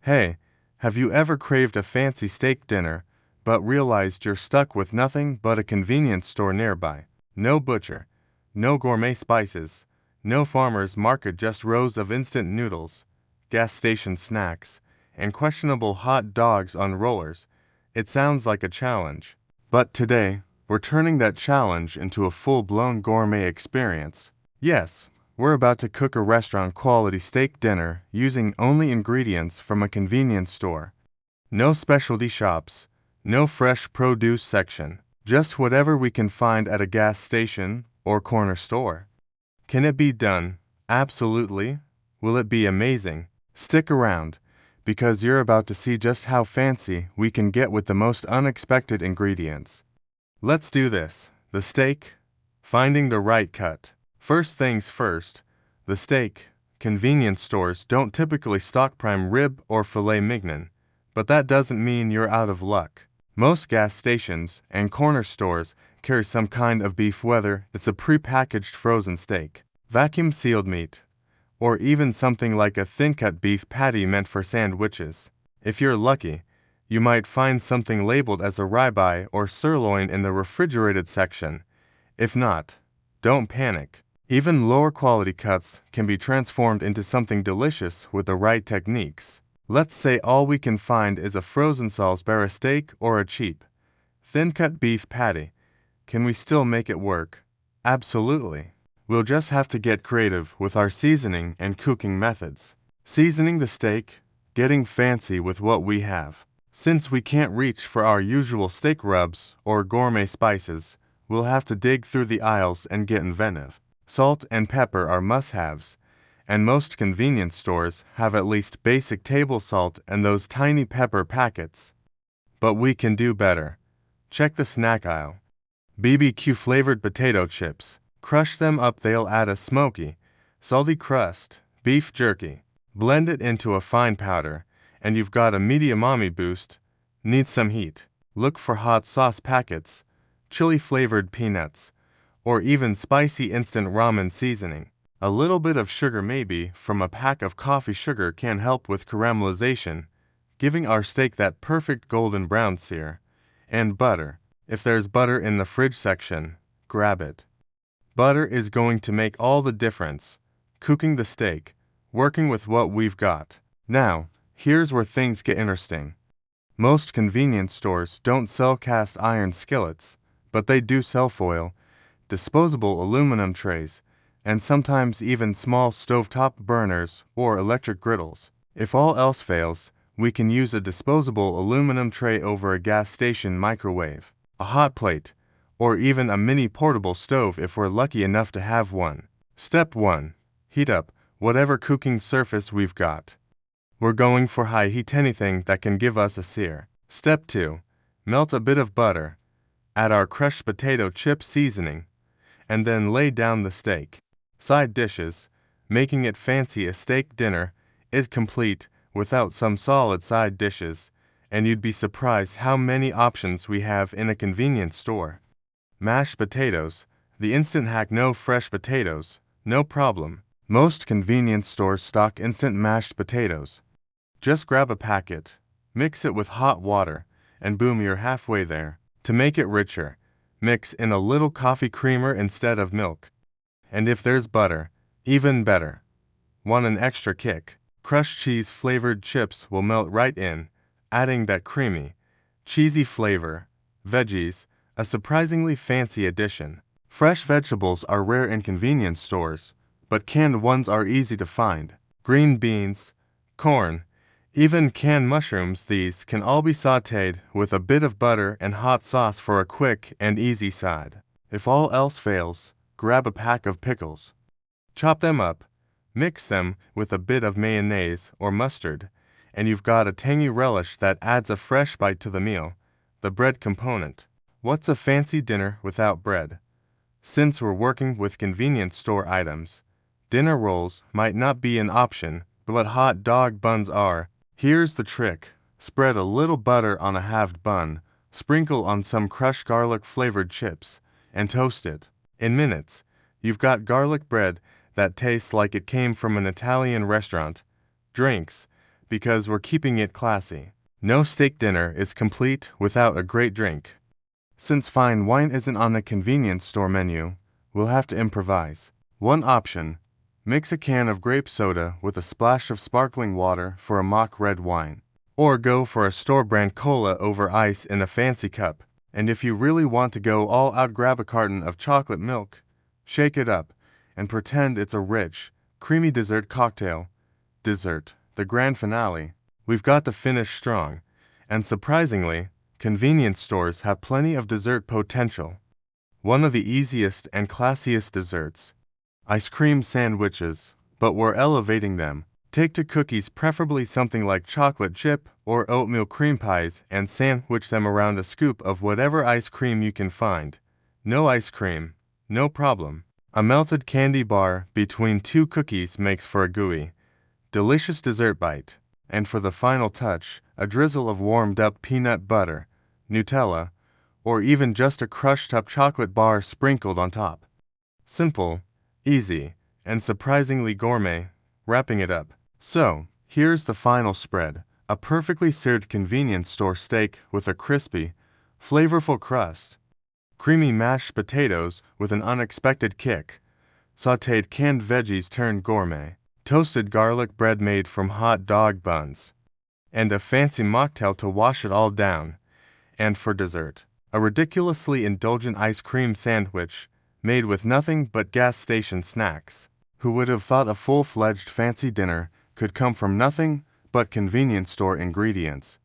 Hey, have you ever craved a fancy steak dinner, but realized you're stuck with nothing but a convenience store nearby? No butcher, no gourmet spices, no farmer's market, just rows of instant noodles, gas station snacks, and questionable hot dogs on rollers. It sounds like a challenge. But today, we're turning that challenge into a full-blown gourmet experience. Yes, we're about to cook a restaurant-quality steak dinner using only ingredients from a convenience store. No specialty shops, no fresh produce section, just whatever we can find at a gas station or corner store. Can it be done? Absolutely. Will it be amazing? Stick around, because you're about to see just how fancy we can get with the most unexpected ingredients. Let's do this. The steak, finding the right cut. First things first, the steak. Convenience stores don't typically stock prime rib or filet mignon, but that doesn't mean you're out of luck. Most gas stations and corner stores carry some kind of beef, whether it's a pre-packaged frozen steak, vacuum-sealed meat, or even something like a thin-cut beef patty meant for sandwiches. If you're lucky, you might find something labeled as a ribeye or sirloin in the refrigerated section. If not, don't panic. Even lower quality cuts can be transformed into something delicious with the right techniques. Let's say all we can find is a frozen Salisbury steak or a cheap, thin-cut beef patty. Can we still make it work? Absolutely. We'll just have to get creative with our seasoning and cooking methods. Seasoning the steak, getting fancy with what we have. Since we can't reach for our usual steak rubs or gourmet spices, we'll have to dig through the aisles and get inventive. Salt and pepper are must-haves, and most convenience stores have at least basic table salt and those tiny pepper packets. But we can do better. Check the snack aisle. BBQ-flavored potato chips. Crush them up, they'll add a smoky, salty crust. Beef jerky. Blend it into a fine powder, and you've got a media-mommy boost. Need some heat. Look for hot sauce packets, chili-flavored peanuts, or even spicy instant ramen seasoning. A little bit of sugar, maybe from a pack of coffee sugar, can help with caramelization, giving our steak that perfect golden brown sear. And butter. If there's butter in the fridge section, grab it. Butter is going to make all the difference. Cooking the steak, working with what we've got. Now, here's where things get interesting. Most convenience stores don't sell cast iron skillets, but they do sell foil, disposable aluminum trays, and sometimes even small stovetop burners or electric griddles. If all else fails, we can use a disposable aluminum tray over a gas station microwave, a hot plate, or even a mini portable stove if we're lucky enough to have one. Step 1. Heat up whatever cooking surface we've got. We're going for high heat, anything that can give us a sear. Step 2. Melt a bit of butter, add our crushed potato chip seasoning, and then lay down the steak. Side dishes. Making it fancy. A steak dinner is complete without some solid side dishes, and you'd be surprised how many options we have in a convenience store. Mashed potatoes. The instant hack. No fresh potatoes? No problem. Most convenience stores stock instant mashed potatoes. Just grab a packet, mix it with hot water, and boom, you're halfway there. To make it richer, mix in a little coffee creamer instead of milk. And if there's butter, even better. Want an extra kick? Crushed cheese-flavored chips will melt right in, adding that creamy, cheesy flavor. Veggies, a surprisingly fancy addition. Fresh vegetables are rare in convenience stores, but canned ones are easy to find. Green beans, corn, even canned mushrooms. These can all be sautéed with a bit of butter and hot sauce for a quick and easy side. If all else fails, grab a pack of pickles. Chop them up, mix them with a bit of mayonnaise or mustard, and you've got a tangy relish that adds a fresh bite to the meal. The bread component. What's a fancy dinner without bread? Since we're working with convenience store items, dinner rolls might not be an option, but hot dog buns are. Here's the trick. Spread a little butter on a halved bun, sprinkle on some crushed garlic-flavored chips, and toast it. In minutes, you've got garlic bread that tastes like it came from an Italian restaurant. Drinks. because we're keeping it classy. No steak dinner is complete without a great drink. Since fine wine isn't on the convenience store menu, we'll have to improvise. One option: mix a can of grape soda with a splash of sparkling water for a mock red wine. Or go for a store-brand cola over ice in a fancy cup. And if you really want to go all out, grab a carton of chocolate milk, shake it up, and pretend it's a rich, creamy dessert cocktail. Dessert, the grand finale. We've got to finish strong. And surprisingly, convenience stores have plenty of dessert potential. One of the easiest and classiest desserts: ice cream sandwiches, but we're elevating them. Take to cookies, preferably something like chocolate chip or oatmeal cream pies, and sandwich them around a scoop of whatever ice cream you can find. No ice cream? No problem. A melted candy bar between two cookies makes for a gooey, delicious dessert bite. And for the final touch, a drizzle of warmed up peanut butter, Nutella, or even just a crushed up chocolate bar sprinkled on top. Simple, easy, and surprisingly gourmet. Wrapping it up. So, here's the final spread: a perfectly seared convenience store steak with a crispy, flavorful crust, creamy mashed potatoes with an unexpected kick, sautéed canned veggies turned gourmet, toasted garlic bread made from hot dog buns, and a fancy mocktail to wash it all down. And for dessert, a ridiculously indulgent ice cream sandwich made with nothing but gas station snacks. Who would have thought a full-fledged fancy dinner could come from nothing but convenience store ingredients?